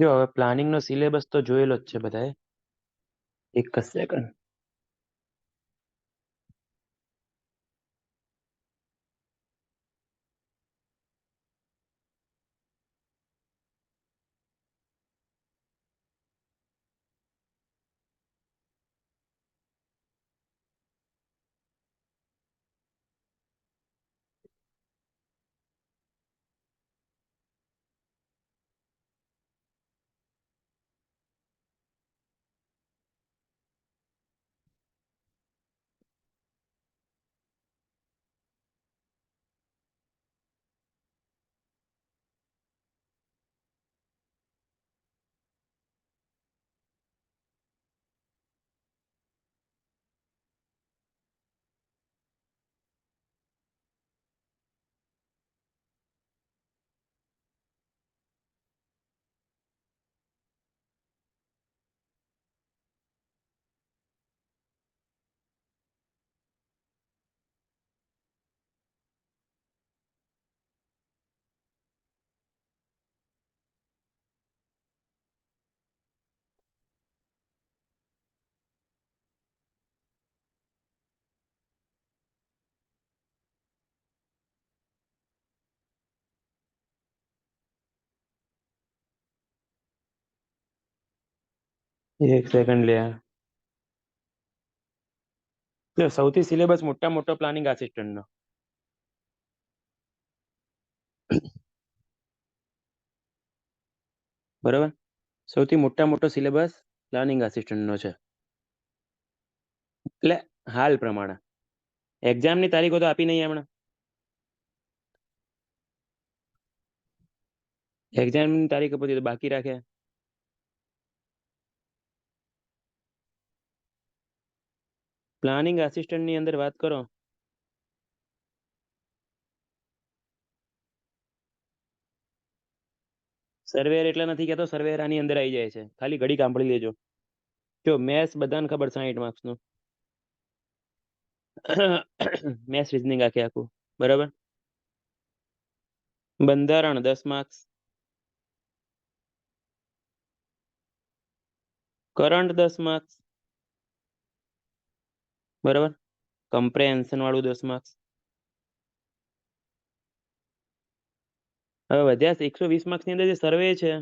જો હવે પ્લાનિંગ નો સિલેબસ તો જોયેલો જ છે બધાએ. એક જ સેકન્ડ. એક સેકન્ડ લે. જો સૌથી સિલેબસ મોટો પ્લાનિંગ આસિસ્ટન્ટ નો. બરાબર. સૌથી મોટો સિલેબસ પ્લાનિંગ આસિસ્ટન્ટ નો છે. એટલે હાલ પ્રમાણે એક્ઝામની તારીખો તો આપી નહીં હમણાં. એક્ઝામની તારીખો પછી તો બાકી રાખે. પ્લાનિંગ આસિસ્ટન્ટ ની અંદર વાત કરો. સર્વેર એટલે નથી કહેતો, સર્વેર આની અંદર આવી જાય છે, ખાલી ઘડી સાંભળી લેજો. જો મેથ્સ બધાને ખબર 60 માર્ક્સ નું. મેથ્સ રીઝનિંગ આખું. બરાબર. બંધારણ 10 માર્ક્સ. Current 10 marks. બરાબર. કમ્પ્રેહેન્શન વાળું 10 માર્ક્સ. હવે વધ્યા 120 માર્ક્સ ની અંદર જે સર્વે છે,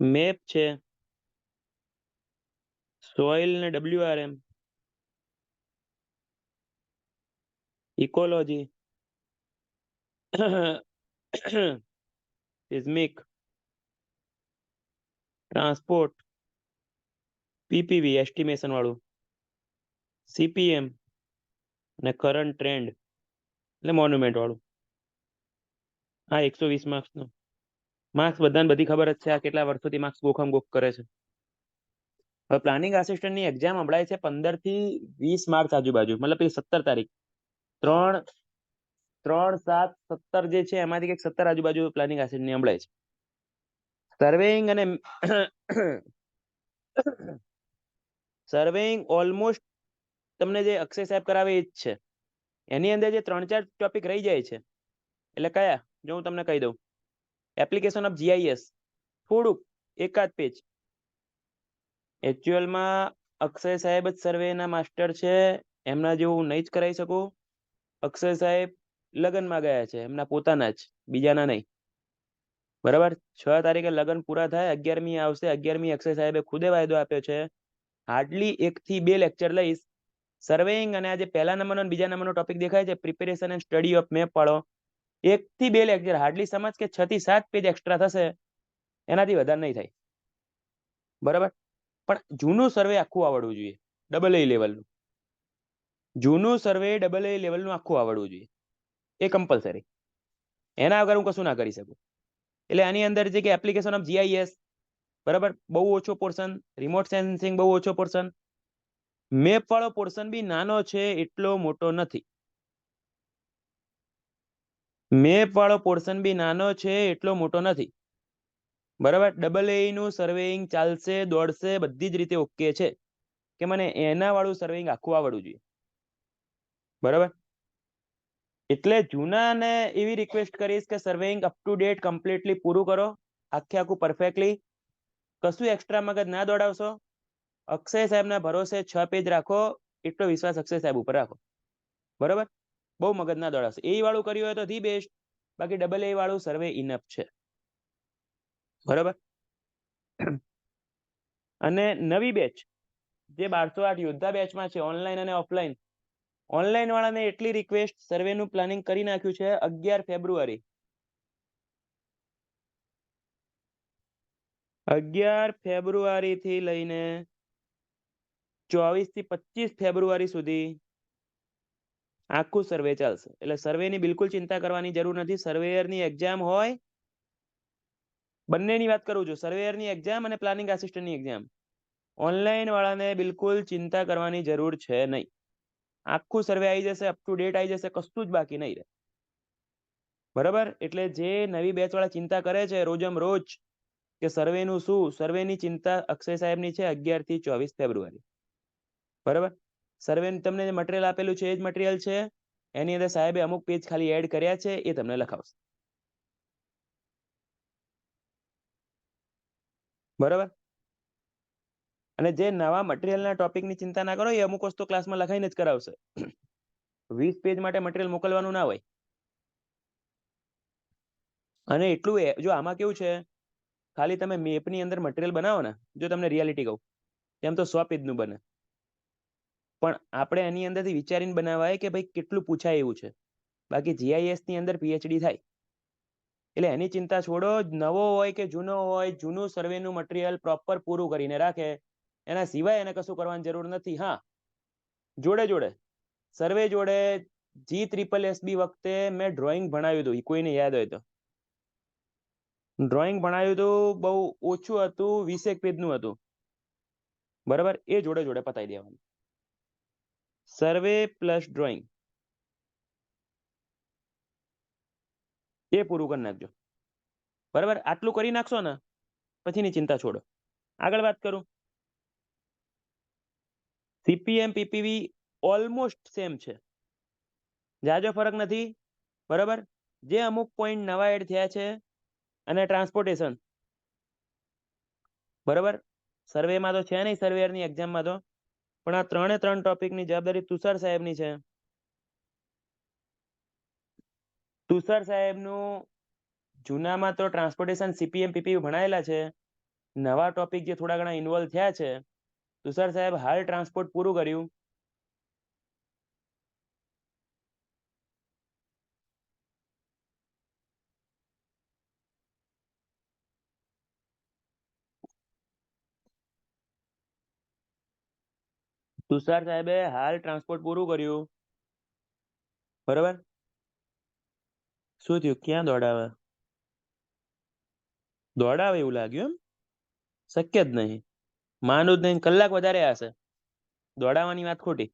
મેપ છે, સોઇલ ને WRM, ecology, seismic, transport, PPV estimation વાળું, CPM અને કરંટ ટ્રેન્ડ એટલે મોન્યુમેન્ટ વાળું. આ 120 માર્ક્સ નું. માર્ક્સ બધાને બધી ખબર જ છે આ કેટલા વર્ષોથી માર્ક્સ ગોખમ ગોખ કરે છે. હવે પ્લાનિંગ આસિસ્ટન્ટ ની એક્ઝામ હમણાં છે 15 થી 20 માર્ચ આજુબાજુ, મતલબ 17 તારીખ. 3, 3, 7, 17 જે છે એમાંથી કંઈક 17 આજુબાજુ પ્લાનિંગ આસિસ્ટન્ટ ની હમણાં છે. સર્વેઇંગ અને સર્વેઇંગ ઓલમોસ્ટ તમને જે અક્ષય સાહેબ કરાવે એ જ છે. એની અંદર જે 3-4 ટોપિક રહી જાય છે, એટલે કયા જો હું તમને કહી દઉં. એપ્લિકેશન ઓફ GIS થોડુંક એકાદ પેજ. એકચ્યુઅલમાં અક્ષય સાહેબ જ સર્વેના માસ્ટર છે, એમના જેવું નહીં જ કરાવી શકું. અક્ષય સાહેબ લગ્નમાં ગયા છે એમના પોતાના જ, બીજાના નહીં. બરાબર. 6 તારીખે લગ્ન પૂરા થાય, 11મી આવશે. 11મી અક્ષય સાહેબે ખુદે વાયદો આપ્યો છે હાર્ડલી 1 થી 2 લેક્ચર લઈશ સર્વેઇંગ, અને આજે પહેલા નંબરનો અને બીજા નંબરનો ટોપિક દેખાય છે preparation and study of map વાળો, 1 થી 2 લેક્ચર હાર્ડલી સમજ કે 6 થી 7 પેજ એક્સ્ટ્રા થશે, એનાથી વધારે નહીં થાય. બરાબર. પણ જૂનું સર્વે આખું આવડવું જોઈએ, AA લેવલનું. જૂનું સર્વે AA લેવલનું આખું આવડવું જોઈએ, એ કમ્પલસરી. એના વગર હું કશું ના કરી શકું. એટલે આની અંદર છે કે એપ્લિકેશન ઓફ GIS, બરાબર, બહુ ઓછો પોર્શન. રિમોટ સેન્સિંગ બહુ ઓછો પોર્શન. મેપ વાળો પોર્શન બી નાનો છે, એટલો મોટો નથી. મેપ વાળો પોર્શન બી નાનો છે, એટલો મોટો નથી. બરાબર. AA નું સર્વેઇંગ ચાલશે, દોડશે, બધી જ રીતે ઓકે છે કે મને એના વાળું સર્વેઇંગ આખું આવડવું જોઈએ. બરાબર. એટલે જૂનાને એવી રિક્વેસ્ટ કરીશ કે સર્વેઇંગ અપ ટુ ડેટ કમ્પ્લીટલી પૂરું કરો. આખે આખું પરફેક્ટલી, કશું એક્સ્ટ્રા મગજ ના દોડાવશો. અક્ષય સાહેબના ભરોસે 6 પેજ રાખો, એટલો વિશ્વાસ અક્ષય સાહેબ ઉપર રાખો. બરોબર, બહુ મગજ ના દોડાવશો. એ વાળું કર્યું હોય તો ધી બેસ્ટ, બાકી ડબલ એ વાળું સર્વે ઇનફ છે. બરોબર. અને નવી બેચ જે 1208 યોદ્ધા બેચમાં છે, ઓનલાઈન અને ઓફલાઈન, ઓનલાઈન વાળાને એટલી રિક્વેસ્ટ, સર્વેનું પ્લાનિંગ કરી નાખ્યું છે 11 ફેબ્રુઆરી. 11 ફેબ્રુઆરી થી લઈને 24 થી 25 ફેબ્રુઆરી સુધી આખું સર્વે ચાલશે. એટલે સર્વેની બિલકુલ ચિંતા કરવાની જરૂર નથી. સર્વેયરની એક્ઝામ હોય, બંનેની વાત કરું છું, સર્વેયરની એક્ઝામ અને પ્લાનિંગ આસિસ્ટન્ટની એક્ઝામ, ઓનલાઈન વાળાને બિલકુલ ચિંતા કરવાની જરૂર છે નહીં. આખું સર્વે આવી જશે, અપ ટુ ડેટ આવી જશે, કશું જ બાકી નહીં રહે. બરાબર. એટલે જે નવી બેચ વાળા ચિંતા કરે છે રોજમ રોજ કે સર્વેનું શું, સર્વેની ચિંતા અક્ષય સાહેબની છે 11 થી 24 ફેબ્રુઆરી. બરાબર. સર્વે તમને જે મટીરિયલ આપેલું છે એ જ મટીરિયલ છે. એની અંદર સાહેબે અમુક પેજ ખાલી એડ કર્યા છે, એ તમને લખાવશે. બરાબર. અને જે નવા મટીરિયલના ટોપિકની ચિંતા ના કરો, એ અમુક વસ્તુ ક્લાસમાં લખાઈને જ કરાવશે. 20 પેજ માટે મટીરિયલ મોકલવાનું ના હોય. અને એટલું જો આમાં કેવું છે, ખાલી તમે મેપની અંદર મટીરિયલ બનાવો ને, જો તમને રિયાલિટી કહું, તેમ તો 100 પેજનું બને. પણ આપણે એની અંદરથી વિચારીને બનાવાય કે ભાઈ કેટલું પૂછાય એવું છે. બાકી GIS ની અંદર PhD થાય. એટલે એની ચિંતા છોડો. નવો હોય કે જૂનો હોય, જૂનું સર્વેનું મટીરિયલ પ્રોપર પૂરું કરીને રાખે, એના સિવાય એને કશું કરવાની જરૂર નથી. હા, જોડે જોડે સર્વે જોડે GSSB વખતે મેં ડ્રોઈંગ ભણાવ્યું હતું, કોઈને યાદ હોય તો. ડ્રોઈંગ ભણાવ્યું હતું, બહુ ઓછું હતું, 20 પેજનું હતું. બરાબર. એ જોડે જોડે પતાવી દેવાનું. સર્વે પ્લસ ડ્રોઈંગ એ પૂરું કરી નાખજો. બરાબર. આટલું કરી નાખશો ને, પછીની ચિંતા છોડો. આગળ વાત કરું. CPM PPV ઓલમોસ્ટ સેમ છે, જાજો ફરક નથી. બરાબર. જે અમુક પોઈન્ટ નવા એડ થયા છે, અને ટ્રાન્સપોર્ટેશન. બરાબર. સર્વેમાં તો છે નહીં, સર્વેયરની એક્ઝામમાં તો. પણ આ 3 ટોપિકની જવાબદારી તુષાર સાહેબની છે. તુષાર સાહેબનું જૂનામાં તો ટ્રાન્સપોર્ટેશન CPM PPV ભણાયેલા છે. નવા ટોપિક જે થોડા ઘણા ઇન્વોલ્વ થયા છે, તુષાર સાહેબ હાલ ટ્રાન્સપોર્ટ પૂરું કર્યું. તુષાર સાહેબે હાલ ટ્રાન્સપોર્ટ પૂરું કર્યું. બરાબર. શું થયું? ક્યાં દોડાવે? દોડાવે એવું લાગ્યું એમ? શક્ય જ નહીં. માનું જ નહીં. કલાક વધારે હશે. દોડાવવાની વાત ખોટી.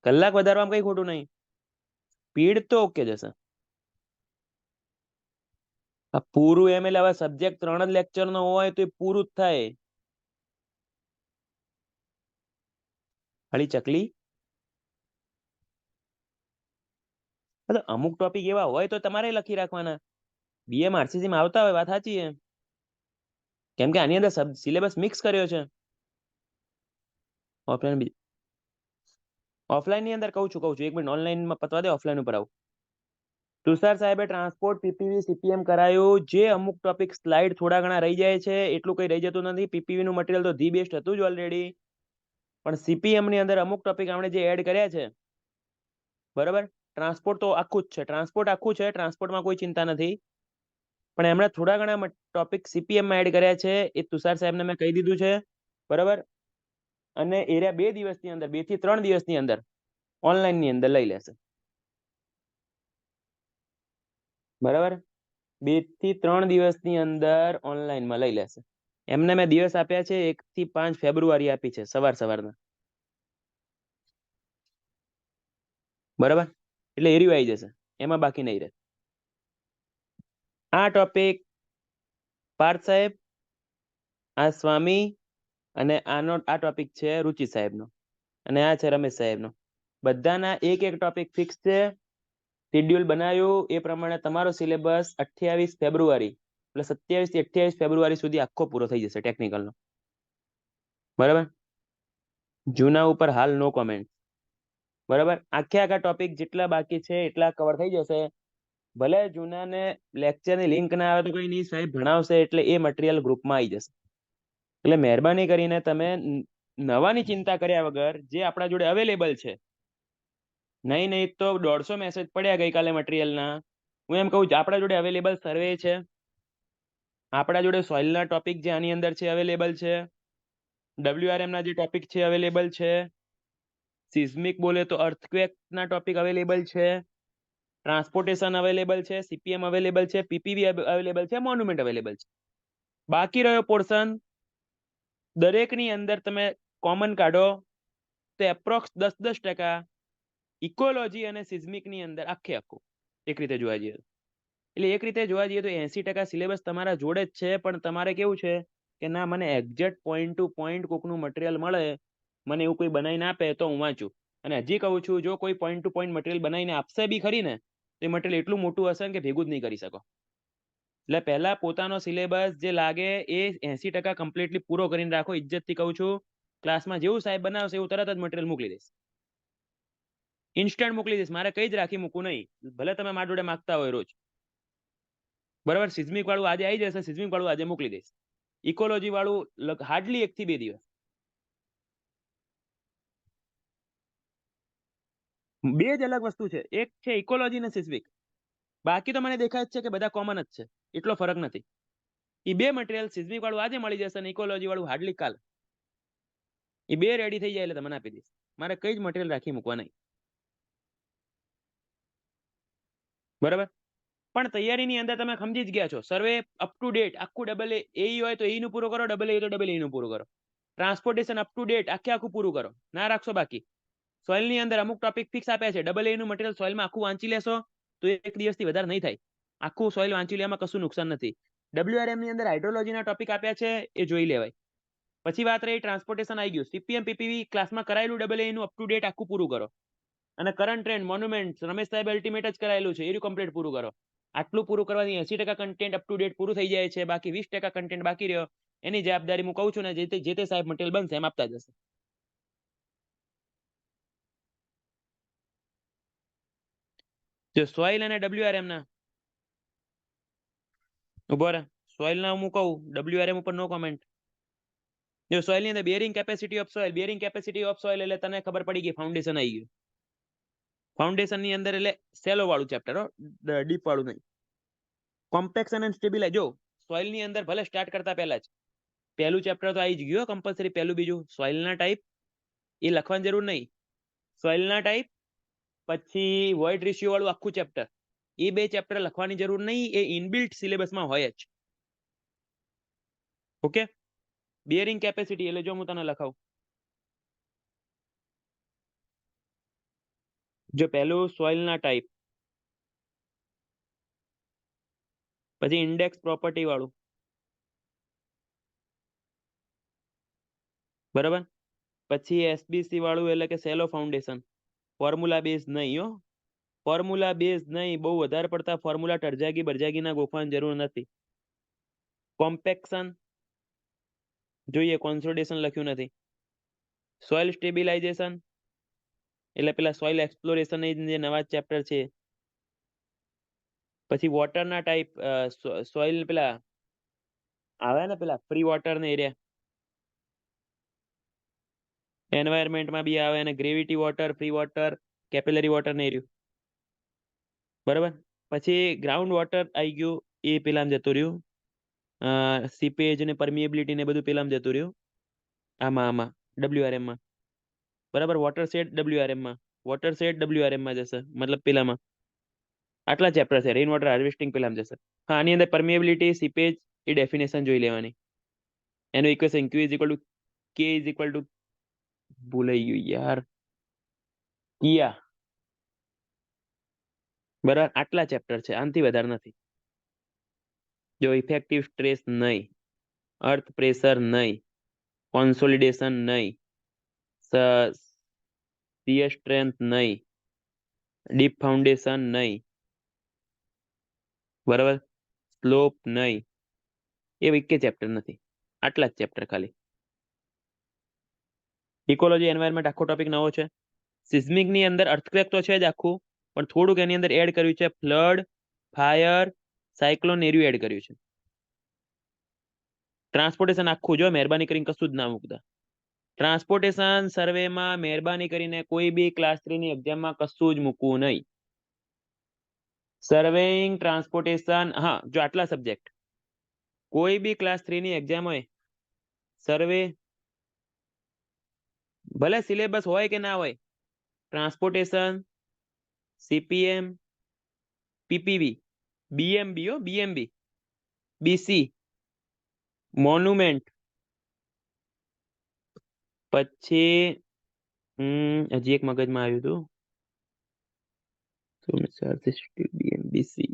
કલાક વધારવામાં કઈ ખોટું નહીં. સ્પીડ તો ઓકે જશે. આ પૂરું એમ એટલે હવે સબ્જેક્ટ 3 જ લેક્ચર નો હોય તો એ પૂરું જ થાય. ખાલી ચકલી. અમુક ટોપિક એવા હોય તો તમારે લખી રાખવાના. BM RCC માં આવતા હોય, વાત સાચી છે. કેમ કે આની અંદર સિલેબસ મિક્સ કર્યો છે. ઓફલાઈન ની અંદર કહું છું 1 મિનિટ, ઓનલાઈન માં પતવા દે, ઓફલાઈન ઉપર આવું. તુષાર સાહેબે ટ્રાન્સપોર્ટ PPV CPM કરાયું. જે અમુક ટોપિક સ્લાઇડ થોડા ઘણા રહી જાય છે, એટલું કઈ રહી જતું નથી. PPV નું મટીરિયલ તો ધી બેસ્ટ હતું જ ઓલરેડી. પણ CPM ની અંદર અમુક ટોપિક આપણે જે એડ કર્યા છે, બરાબર. ટ્રાન્સપોર્ટ તો આખું જ છે, ટ્રાન્સપોર્ટમાં કોઈ ચિંતા નથી. પણ એમણે થોડા ઘણા ટોપિક CPM માં એડ કર્યા છે, એ તુષાર સાહેબને મેં કહી દીધું છે. બરાબર. અને એરિયા 2 દિવસની અંદર, 2 થી 3 દિવસની અંદર ઓનલાઈન ની અંદર લઈ લેશે. બરાબર. 2 થી 3 દિવસની અંદર ઓનલાઈનમાં લઈ લેશે. એમને મેં દિવસ આપ્યા છે 1 થી 5 ફેબ્રુઆરી આપી છે, સવારના. બરાબર. એટલે એરિયો આવી જશે, એમાં બાકી નહીં રહે. આ ટોપિક પાર્થ સાહેબ, આ સ્વામી, અને આ ટોપિક છે રુચિ સાહેબનો, અને આ છે રમેશ સાહેબનો. બધાના એક ટોપિક ફિક્સ છે. શેડ્યુલ બનાવ્યું એ પ્રમાણે તમારો સિલેબસ 28 ફેબ્રુઆરી એટલે 27 થી 28 ફેબ્રુઆરી સુધી આખો પૂરો થઈ જશે ટેકનિકલનો. બરાબર, જૂના ઉપર હાલ નો કોમેન્ટ. બરાબર, આખા ટોપિક જેટલા બાકી છે એટલા કવર થઈ જશે. ભલે જૂનાને લેક્ચરની લિંક ના આવે તો કોઈ નહીં, સાહેબ ભણાવશે એટલે એ મટીરિયલ ગ્રુપમાં આવી જશે. એટલે મહેરબાની કરીને તમે નવાની ચિંતા કર્યા વગર જે આપણા જોડે અવેલેબલ છે, નહીં તો 150 મેસેજ પડ્યા ગઈકાલે મટીરિયલના. હું એમ કહું આપણા જોડે અવેલેબલ સર્વે છે, આપણા જોડે સોઇલના ટોપિક જે આની અંદર છે અવેલેબલ છે, WRM ના જે ટોપિક છે અવેલેબલ છે, સિઝમિક બોલે તો અર્થક્વેક ના ટોપિક અવેલેબલ છે, ટ્રાન્સપોર્ટેશન અવેલેબલ છે, CPM અવેલેબલ છે, PPV અવેલેબલ છે, મોન્યુમેન્ટ અવેલેબલ છે. બાકી રહ્યો પોર્શન દરેકની અંદર તમે કોમન કાઢો તો એપ્રોક્સ 10% ઇકોલોજી અને સિઝમિકની અંદર આખું એક રીતે જોવા જઈએ. એટલે એક રીતે જોવા જઈએ તો 80% સિલેબસ તમારા જોડે જ છે, પણ તમારે કેવું છે કે ના મને એક્ઝેક્ટ પોઈન્ટ ટુ પોઈન્ટ કોકનું મટીરિયલ મળે, મને એવું કોઈ બનાવીને આપે તો હું વાંચું. અને હજી કહું છું, જો કોઈ પોઈન્ટ ટુ પોઈન્ટ મટીરિયલ બનાવીને આપશે બી ખરી ને તો એ મટીરિયલ એટલું મોટું હશે કે ભેગું જ નહીં કરી શકો. એટલે પહેલા પોતાનો સિલેબસ જે લાગે એ 80% કમ્પ્લીટલી પૂરો કરીને રાખો. ઇજ્જતથી કહું છું, ક્લાસમાં જેવું સાહેબ બનાવશે એવું તરત જ મટીરિયલ મોકલી દઈશ, ઇન્સ્ટન્ટ મોકલી દઈશ. મારે કઈ જ રાખી મૂકવું નહીં, ભલે તમે મારા જોડે માગતા હોય રોજ. બરાબર, સિઝમિક વાળું આજે આવી જશે, સિઝમિક વાળું આજે મોકલી દઈશ. ઇકોલોજી વાળું હાર્ડલી 1 થી 2 દિવસ. બે જ અલગ વસ્તુ છે, એક છે ઇકોલોજી ને સિઝમિક. બાકી તો મને દેખાય જ છે કે બધા કોમન જ છે, એટલો ફરક નથી. એ બે મટીરિયલ સિઝમિક વાળું આજે મળી જશે અને ઇકોલોજી વાળું હાર્ડલી કાલ. એ બે રેડી થઈ જાય એટલે તમને આપી દઈશ. મારે કઈ જ મટીરિયલ રાખી મૂકવા નહીં. બરાબર, પણ તૈયારીની અંદર તમે સમજી જ ગયા છો, સર્વે અપ ટુ ડેટ આખું AA હોય તો નું પૂરું કરો, AA હોય તો AA નું પૂરું કરો, ટ્રાન્સપોર્ટેશન અપ ટુ ડેટ આખું પૂરું કરો, ના રાખશો બાકી. સોઇલની અંદર અમુક ટોપિક ફિક્સ આપ્યા છે, AA નું મટીરિયલ સોઇલમાં આખું વાંચી લેશો તો 1 દિવસથી વધારે નહીં થાય. આખું સોઇલ વાંચી લેવામાં કશું નુકસાન નથી. WRM ની અંદર હાઇડ્રોલોજીના ટોપિક આપ્યા છે એ જોઈ લેવાય. પછી વાત રહી ટ્રાન્સપોર્ટેશન આવી ગયું, CPM PPV ક્લાસમાં કરાયેલું AA નું અપ ટુ ડેટ આખું પૂરું કરો. અને કરંટ ટ્રેન્ડ મોન્યુમેન્ટ રમેશ સાહેબ અલ્ટિમેટ જ કરાયેલું છે, એ કમ્પ્લીટ પૂરું કરો. આટલું પૂરું કરવાથી 80% કન્ટેન્ટ અપ ટુ ડેટ પૂરું થઈ જાય છે. બાકી 20% કન્ટેન્ટ બાકી રહ્યો, એની જવાબદારી હું કહું છું ને, જે તે સાહેબ મટીરિયલ બનશે એમ આપતા જશે. જો સોઇલ અને WRM ના ઉભો રહે, સોઇલ ના હું કહું, WRM ઉપર નો કોમેન્ટ. જો સોઇલ ની અંદર bearing capacity of soil, bearing capacity of soil એટલે તને ખબર પડી ગઈ, ફાઉન્ડેશન આવી ગયું. ફાઉન્ડેશન ની અંદર એટલે સેલો વાળું ચેપ્ટર, ડીપ વાળું નહીં. કોમ્પેક્શન એન્ડ સ્ટેબિલાઇઝ, જો સોઇલ ની અંદર ભલે સ્ટાર્ટ કરતા પહેલા જ પહેલું ચેપ્ટર તો આવી જ ગયું કમ્પલસરી. પહેલું બીજું સોઇલના ટાઈપ એ લખવાની જરૂર નહીં. સોઇલના ટાઈપ પછી વોઇડ રેશિયો વાળું આખું ચેપ્ટર, એ બે ચેપ્ટર લખવાની જરૂર નહીં, એ ઇનબિલ્ટ સિલેબસમાં હોય જ. ઓકે, બેરિંગ કેપેસિટી એટલે જો હું તને લખાવું, જો પહેલું સોઇલના ટાઈપ, પછી ઇન્ડેક્સ પ્રોપર્ટી વાળું, બરાબર. પછી SBC વાળું એટલે કે સેલો ફાઉન્ડેશન, ફોર્મ્યુલા બેઝ નહીં હો, ફોર્મ્યુલા બેઝ નહીં, બહુ વધારે પડતા ફોર્મ્યુલા ટરજાગી બરજાગીના ગોખવાની જરૂર નથી. કોમ્પેક્શન જોઈએ, કોન્સોલિડેશન લખ્યું નથી. સોઇલ સ્ટેબિલાઇઝેશન એટલે પેલા સોઇલ એક્સપ્લોરેશન જે નવા ચેપ્ટર છે. પછી વોટરના ટાઈપ, સોઇલ પેલા આવે ને પેલા ફ્રી વોટર ને એરિયા, એન્વાયરમેન્ટમાં બી આવે, અને gravity water, free water, capillary water ને એર્યું. બરાબર, પછી ગ્રાઉન્ડ વોટર આવી ગયું, એ પેલામાં જતું રહ્યું. સીપેજ ને પરમિએબિલિટી ને બધું પેલામાં જતું રહ્યું. આમાં WRM માં. બરાબર, વોટર સેટ WRM માં, વોટર સેટ WRM માં જશે, મતલબ પેલામાં. આટલા ચેપ્ટર છે. રેઇન વોટર હાર્વેસ્ટિંગ પેલામાં જશે. હા, આની અંદર પરમિએબિલિટી, સીપેજ એ ડેફિનેશન જોઈ લેવાની. એનું equation Q is equal to K is equal to, ભૂલાઈ ગયું યાર, કિયા. બરાબર, આટલા ચેપ્ટર છે, આનાથી વધારે નથી. જો ઇફેક્ટિવ સ્ટ્રેસ નહીં, અર્થ પ્રેશર નહીં, કોન્સોલિડેશન નહીં, શીયર સ્ટ્રેન્થ નહીં, ડીપ ફાઉન્ડેશન નહીં, બરાબર, સ્લોપ નહીં, એ એક ચેપ્ટર નથી, આટલા જ ચેપ્ટર ખાલી. ઇકોલોજી એન્વાયરમેન્ટ આખો ટોપિક નવો છે. સિસ્મિક ની અંદર અર્થક્વેક તો છે જ આખું, પણ થોડુંક એની અંદર એડ કર્યું છે, ફ્લડ, ફાયર, સાયક્લોન એર્યું એડ કર્યું છે. ટ્રાન્સપોર્ટેશન આખું જો મહેરબાની કરીને કશું જ ના મૂકતા. ટ્રાન્સપોર્ટેશન સર્વેમાં મહેરબાની કરીને કોઈ બી ક્લાસ 3 ની એક્ઝામમાં કશું જ મૂકવું નહીં. સર્વેઇંગ, ટ્રાન્સપોર્ટેશન, હા જો આટલા સબ્જેક્ટ કોઈ બી ક્લાસ 3 ની એક્ઝામ હોય, સર્વે ભલે સિલેબસ હોય કે ના હોય, ટ્રાન્સપોર્ટેશન, સીપીએમ, પીપીવી, બીએમબી બીએમબી, બીસી, મોન્યુમેન્ટ, પછી હજી એક મગજમાં આવ્યું હતું બીએમબીસી,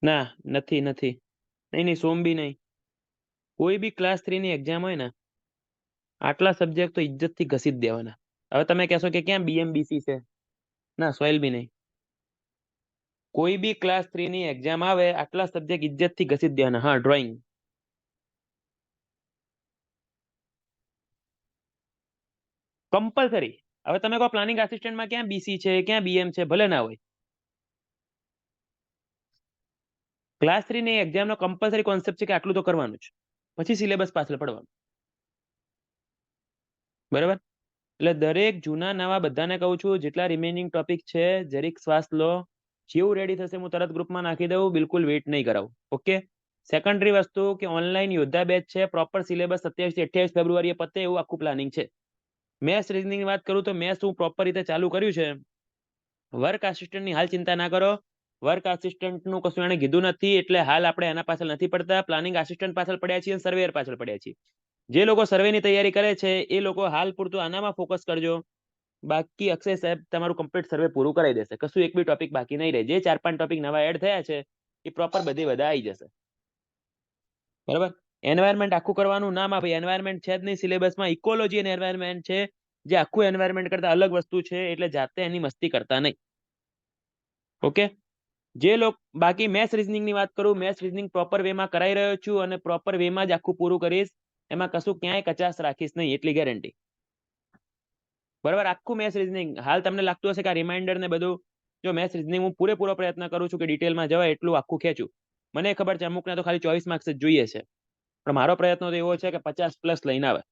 ના નથી નથી, નહીં સોમ બી નહીં. કોઈ બી ક્લાસ 3 ની એક્ઝામ હોય ને, આટલા સબ્જેક્ટ તો ઇજ્જતથી ઘસી જ દેવાના. હવે તમે કહેશો કે ક્યાં બીએમબીસી છે, ના સોઇલ બી નહીં. કોઈ બી ક્લાસ 3 ની એક્ઝામ આવે, આટલા સબ્જેક્ટ ઇજ્જતથી ઘસી જ દેવાના. હા ડ્રોઈંગ કમ્પલસરી. હવે તમે કહો પ્લાનિંગ આસિસ્ટન્ટમાં ક્યાં બીસી છે, ક્યાં બીએમ છે, ભલે ના હોય. ક્લાસ 3 ની એક્ઝામનો કમ્પલસરી કોન્સેપ્ટ છે કે આટલું તો કરવાનું જ, પછી સિલેબસ પાછળ પડવાનું. બરાબર? એટલે દરેક જૂના નવા બધાને કહું છું, જેટલા રિમેનિંગ ટોપિક છે જરીક શ્વાસ લો. જેવું રેડી થશે હું તરત ગ્રુપમાં નાખી દઉં, બિલકુલ વેઇટ નહીં કરાવું. ઓકે. સેકન્ડરી વસ્તુ કે ઓનલાઈન યોદ્ધા બેચ છે, પ્રોપર સિલેબસ 27 થી 28 ફેબ્રુઆરીએ પતે એવું આખું પ્લાનિંગ છે. મેથ્સ રીઝનિંગ ની વાત કરું તો મેથ્સ હું પ્રોપર રીતે ચાલુ કર્યું છે. વર્ક આસિસ્ટન્ટની હાલ ચિંતા ના કરો. વર્ક આસિસ્ટન્ટનું કશું એને કીધું નથી, એટલે હાલ આપણે એના પાછળ નથી પડતા. પ્લાનિંગ આસિસ્ટન્ટ પાછળ પડ્યા છીએ, સર્વેયર પાછળ પડ્યા છીએ. જે લોકો સર્વેની તૈયારી કરે છે એ લોકો હાલ પૂરતું આનામાં ફોકસ કરજો. બાકી અક્ષય સાહેબ તમારું કમ્પ્લીટ સર્વે પૂરું કરાવી દેશે, કશું એક બી ટોપિક બાકી નહીં રહે. જે 4-5 ટોપિક નવા એડ થયા છે એ પ્રોપર બધા આવી જશે. બરાબર? એન્વાયરમેન્ટ આખું કરવાનું નામ ભાઈ, એન્વાયરમેન્ટ છે જ નહીં સિલેબસમાં. ઇકોલોજી અને એન્વાયરમેન્ટ છે, જે આખું એન્વાયરમેન્ટ કરતા અલગ વસ્તુ છે, એટલે જાતે એની મસ્તી કરતા નહીં. ઓકે. જે લોકો બાકી મેથ્સ રીઝનિંગ ની વાત કરું, મેથ્સ રીઝનિંગ પ્રોપર વેમાં કરાઈ રહ્યો છું અને પ્રોપર વેમાં જ આખું પૂરું કરીશ. એમાં કશું ક્યાંય કચાશ રાખીશ નહીં, એટલી ગેરંટી. બરાબર? આખું મેથ્સ રીઝનિંગ હાલ તમને લાગતું હશે કે આ રિમાઇન્ડર ને બધું, જો મેથ્સ રીઝનિંગ હું પૂરેપૂરો પ્રયત્ન કરું છું કે ડિટેલમાં જવાય એટલું આખું ખેંચું. મને ખબર છે અમુકને તો ખાલી 24 માર્ક્સ જ જોઈએ છે, પણ મારો પ્રયત્ન તો એવો છે કે 50+ લઈને આવે.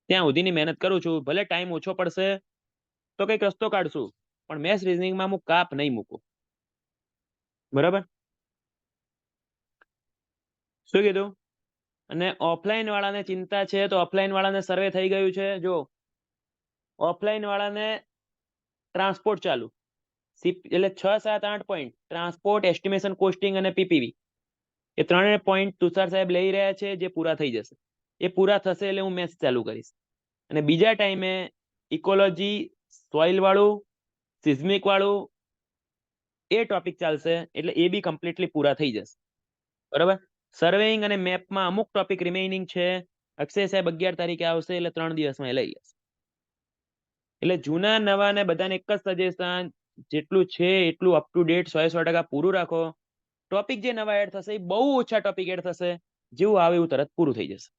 ત્યાં સુધીની મહેનત કરું છું. ભલે ટાઈમ ઓછો પડશે તો કંઈક રસ્તો કાઢશું, પણ મેથ્સ રીઝનિંગમાં હું કાપ નહીં મૂકું. બરાબર? શું કીધું? અને ઓફલાઈન વાળાને ચિંતા છે તો ઓફલાઈન વાળાને સર્વે થઈ ગયું છે. જો ઓફલાઈન વાળાને ટ્રાન્સપોર્ટ ચાલુ, એટલે 6, 7, 8 પોઈન્ટ ટ્રાન્સપોર્ટ, એસ્ટિમેશન, કોસ્ટિંગ અને પીપીવી, એ 3 પોઈન્ટ તુષાર સાહેબ લઈ રહ્યા છે, જે પૂરા થઈ જશે. એ પૂરા થશે એટલે હું મેથ્સ ચાલુ કરીશ. અને બીજા ટાઈમે ઇકોલોજી, સોઇલ વાળું, સિઝમિક વાળું એ ટોપિક ચાલશે, એટલે એ બી કમ્પ્લીટલી પૂરા થઈ જશે. બરાબર? સર્વેઇંગ અને મેપમાં અમુક ટોપિક રિમેઇનિંગ છે. અક્ષય સાહેબ 11 તારીખે આવશે, એટલે 3 દિવસમાં એ લઈ લેશે. એટલે જૂના નવા ને બધાને એક જ સજેશન, જેટલું છે એટલું અપ ટુ ડેટ 100% પૂરું રાખો. ટોપિક જે નવા એડ થશે એ બહુ ઓછા ટોપિક એડ થશે, જેવું આવે એવું તરત પૂરું થઈ જશે.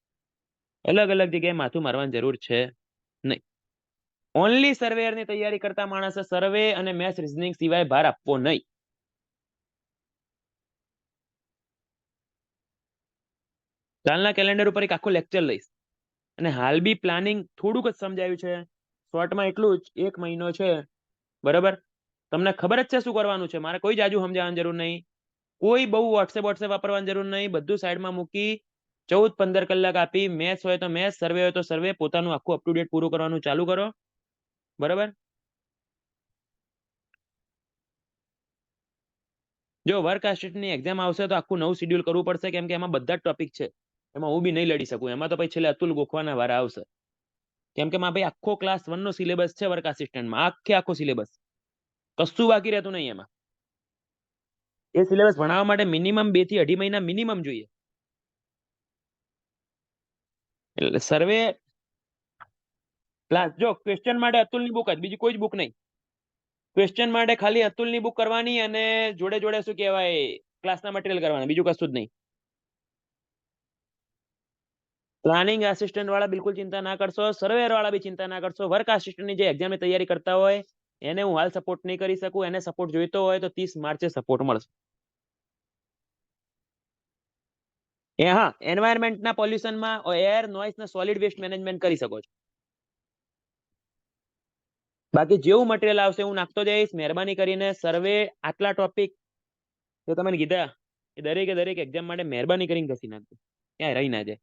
અલગ અલગ જગ્યાએ માથું મારવાની જરૂર છે નહીં. ઓનલી સર્વેયરની તૈયારી કરતા માણસે સર્વે અને મેથ્સ રીઝનિંગ સિવાય ભાર આપવો નહીં. કાલના કેલેન્ડર ઉપર એક આખો લેક્ચર લઈશ, અને હાલ બી પ્લાનિંગ થોડુંક જ સમજાયું છે. શોર્ટમાં એટલું જ, 1 મહિનો છે. બરાબર? તમને ખબર જ છે શું કરવાનું છે, મારે કોઈ જાજુ સમજાવવાની જરૂર નહીં. કોઈ બહુ વોટ્સએપ વાપરવાની જરૂર નહીં. બધું સાઈડમાં મૂકી 14-15 કલાક આપી, મેથ્સ હોય તો મેથ્સ, સર્વે હોય તો સર્વે, પોતાનું આખું અપ ટુ ડેટ પૂરું કરવાનું ચાલુ કરો. બરાબર? જો વર્ક આસિસ્ટન્ટની એક્ઝામ આવશે તો આખું નવું શેડ્યુલ કરવું પડશે, કેમ કે એમાં બધા જ ટોપિક છે. એમાં હું બી નહીં લડી શકું. એમાં તો પછી છેલ્લે અતુલ ગોખવાના વારા આવશે, કેમ કે ભાઈ આખો ક્લાસ 1 નો સિલેબસ છે વર્ક આસિસ્ટન્ટમાં, આખો સિલેબસ, કશું બાકી રહેતું નહીં એમાં. એ સિલેબસ ભણાવવા માટે મિનિમમ 2 થી 2.5 મહિના મિનિમમ જોઈએ. એટલે સર્વે જો ક્વેશ્ચન માટે અતુલની બુક જ, બીજી કોઈ જ બુક નહીં. ક્વેશ્ચન માટે ખાલી અતુલની બુક કરવાની અને જોડે જોડે શું કહેવાય ક્લાસના મટીરિયલ કરવાના, બીજું કશું જ નહીં. પ્લાનિંગ આસિસ્ટન્ટ વાળા બિલકુલ ચિંતા ના કરશો, સર્વેર વાળા બી ચિંતા ના કરશો. વર્ક આસિસ્ટન્ટની જે એક્ઝામની તૈયારી કરતા હોય એને હું હાલ સપોર્ટ નહીં કરી શકું. એને સપોર્ટ જોઈતો હોય તો 30 માર્ચે સપોર્ટ મળશે. હા, એન્વાયરમેન્ટના પોલ્યુશનમાં એર નોઇઝ ને સોલિડ વેસ્ટ મેનેજમેન્ટ કરી શકો છો. બાકી જેવું મટીરિયલ આવશે હું નાખતો જઈશ. મહેરબાની કરીને સર્વે આટલા ટોપિક જો તમને કીધા એ દરેક એક્ઝામ માટે મહેરબાની કરીને ઘસી નાખજો, ક્યાંય રહી ના જાય.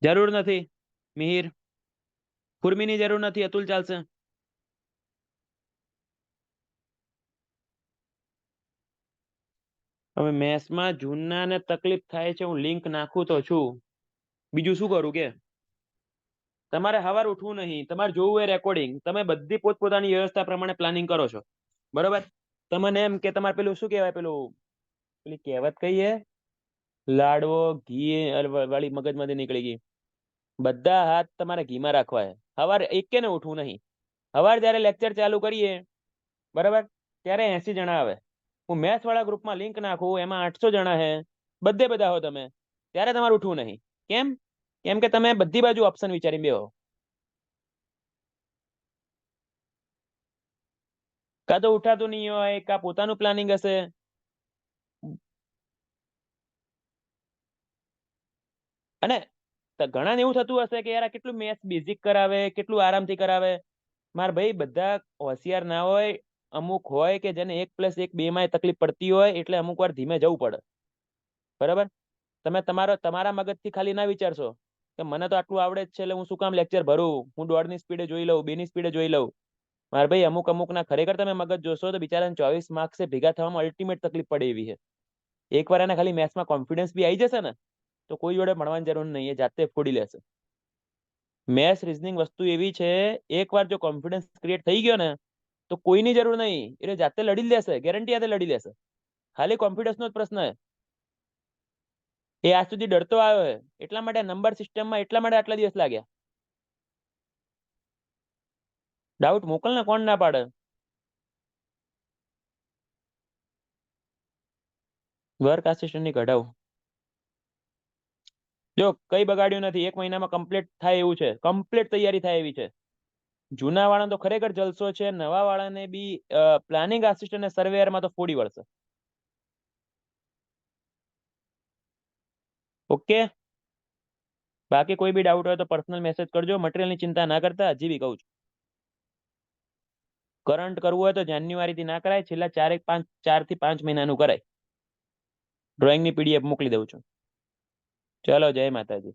જરૂર નથી મિહિર, કુર્મીની જરૂર નથી, અતુલ ચાલશે. હવે મેથ્સમાં જૂના ને તકલીફ થાય છે, હું લિંક નાખું તો છું, બીજું શું કરું કે તમારે સવાર ઉઠવું નહીં, તમારે જોવું હોય રેકોર્ડિંગ. તમે બધી પોતપોતાની વ્યવસ્થા પ્રમાણે પ્લાનિંગ કરો છો બરોબર. તમને એમ કે તમારે પેલું શું કહેવાય, પેલી કહેવત કઈ હે, લાડવો ઘી વાળી મગજમાંથી નીકળી ગઈ. બધા હાથ તમારે ઘીમાં રાખવા હે. સવાર એકે ને ઉઠવું નહીં. સવાર જયારે લેક્ચર ચાલુ કરીએ બરાબર ત્યારે 80 જણા આવે. હું મેથ્સ વાળા ગ્રુપમાં લિંક નાખું, એમાં 800 જણા હે, બધા હો તમે, ત્યારે તમારે ઉઠવું નહીં. કેમ કે તમે બધી બાજુ ઓપ્શન વિચારી બેહો. કાં તો ઉઠાતું નહીં હોય, કાં પોતાનું પ્લાનિંગ હશે. અને ઘણા એવું થતું હશે કે યાર આ કેટલું મેથ્સ બેઝિક કરાવે, કેટલું આરામથી કરાવે. માર ભાઈ બધા હોશિયાર ના હોય, અમુક હોય કે જેને 1+1 2 માં તકલીફ પડતી હોય, એટલે અમુક વાર ધીમે જવું પડે બરાબર. તમે તમારા મગજથી ખાલી ના વિચારશો કે મને તો આટલું આવડે જ છે એટલે હું શું કામ લેક્ચર ભરું, હું 1.5 ની સ્પીડે જોઈ લઉં, 2 ની સ્પીડે જોઈ લઉં. મારે ભાઈ અમુક ના ખરેખર તમે મગજ જોશો તો બિચારાને 24 માર્ક્સ ભેગા થવામાં અલ્ટિમેટ તકલીફ પડે એવી છે. એકવાર એને ખાલી મેથ્સમાં કોન્ફિડન્સ બી આવી જશે ને તો કોઈ જોડે ભણવાની જરૂર નહીં, એ જાતે ફોડી લેશે. મેથ્સ રીઝનિંગ વસ્તુ એવી છે, એકવાર જો કોન્ફિડન્સ ક્રિએટ થઈ ગયો ને તો કોઈની જરૂર નહીં, એટલે જાતે લડી લેશે, ગેરંટી સાથે લડી લેશે. ખાલી કોન્ફિડન્સનો જ પ્રશ્ન છે. એ આજ સુધી ડરતો આવ્યો છે, એટલા માટે નંબર સિસ્ટમમાં એટલા માટે આટલા દિવસ લાગ્યા. ડાઉટ મોકલ ને, કોણ ના પાડે. વર્ક આસિસ્ટન્ટની કઢાવ જો કઈ બગાડ્યું નથી, 1 મહિનામાં કમ્પ્લીટ થાય એવું છે, કમ્પ્લીટ તૈયારી થાય એવી છે. જૂના વાળા તો ખરેખર જલસો છે, નવા વાળાને બી પ્લાનિંગ આસિસ્ટન્ટ અને સર્વેયરમાં તો ફોડી વળશે. ઓકે, બાકી કોઈ બી ડાઉટ હોય તો પર્સનલ મેસેજ કરજો. મટીરિયલની ચિંતા ના કરતા, હજી બી કહું છું. કરંટ કરવું હોય તો જાન્યુઆરીથી ના કરાય, છેલ્લા 4 થી 5 મહિનાનું કરાય. ડ્રોઈંગની પીડીએફ મોકલી દઉં છું. ચલો, જય માતાજી.